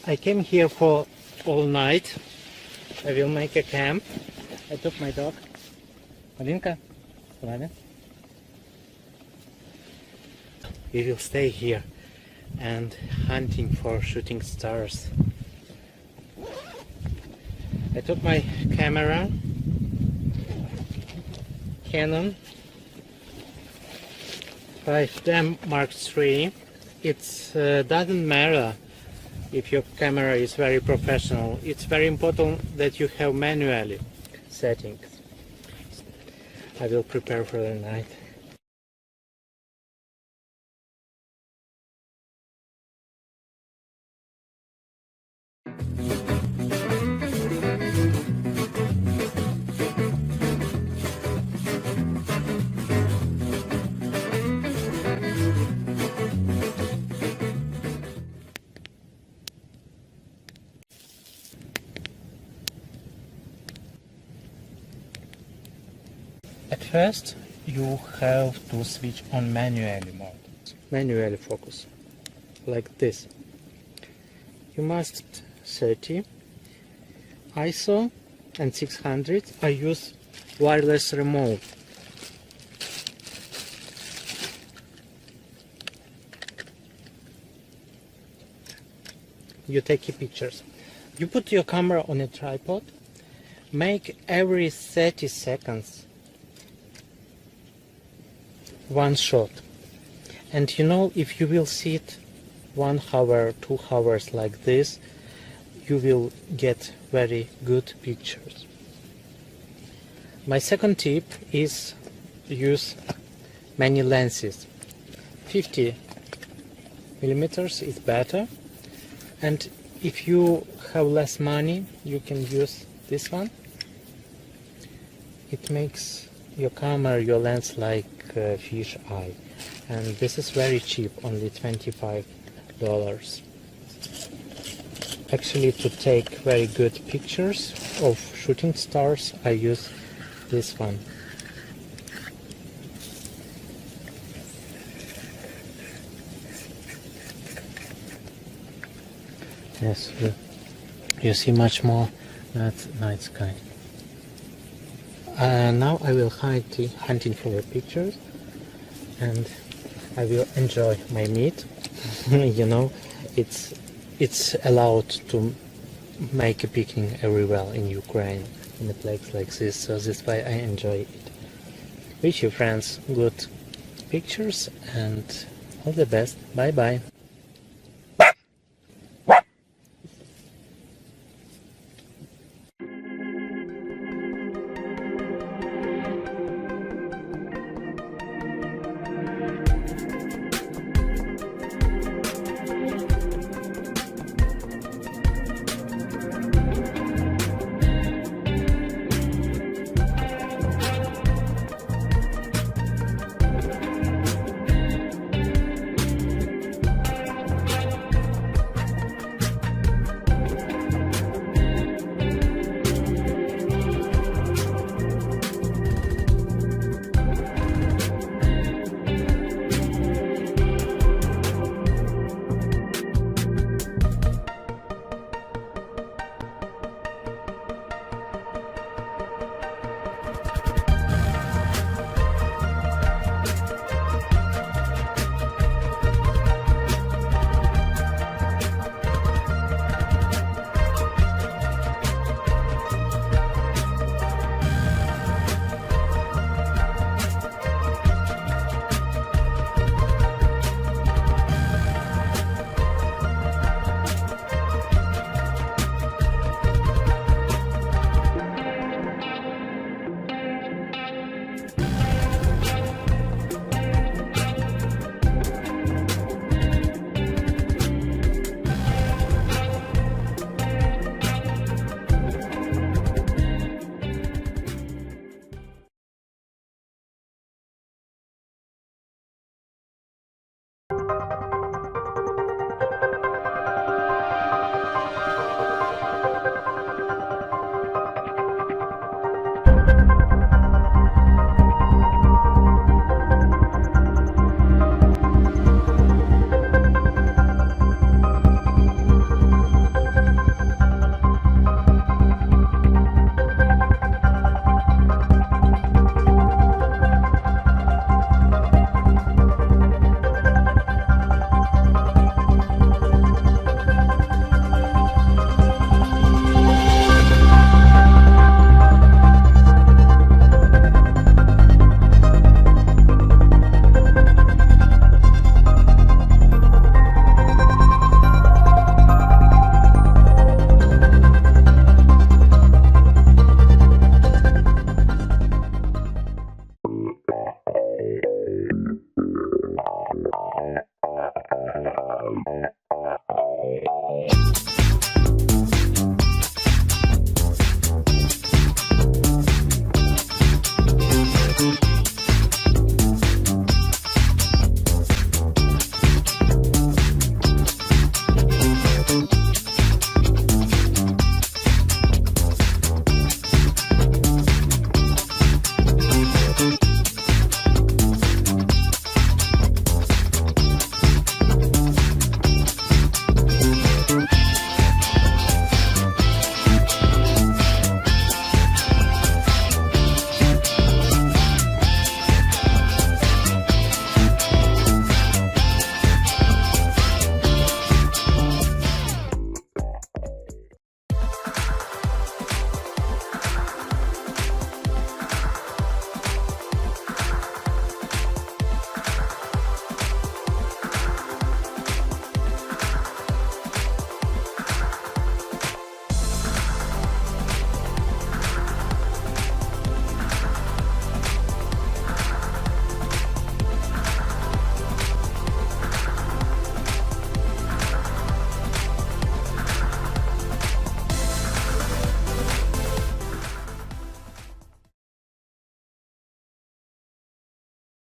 I came here for all night. I will make a camp. I took my dog. Malinka, we will stay here and hunting for shooting stars. I took my camera, Canon 5D Mark III. It doesn't matter if your camera is very professional. It's very important that you have manually settings. I will prepare for the night. At first, you have to switch on manually mode. Manually focus, like this. You must 30 ISO and 600. I use wireless remote. You take pictures. You put your camera on a tripod. Make every 30 seconds one shot, and you know, if you will sit 1 hour, 2 hours like this, you will get very good pictures. My second tip is use many lenses. 50 millimeters is better, and if you have less money, you can use this one. It makes your camera, your lens like a fish eye, and this is very cheap, only $25. Actually, to take very good pictures of shooting stars, I use this one. Yes, you see much more that night sky. Now I will hunting for the pictures, and I will enjoy my meat. You know, it's allowed to make a picnic everywhere in Ukraine, in a place like this, so that's why I enjoy it. Wish you friends good pictures and all the best. Bye bye.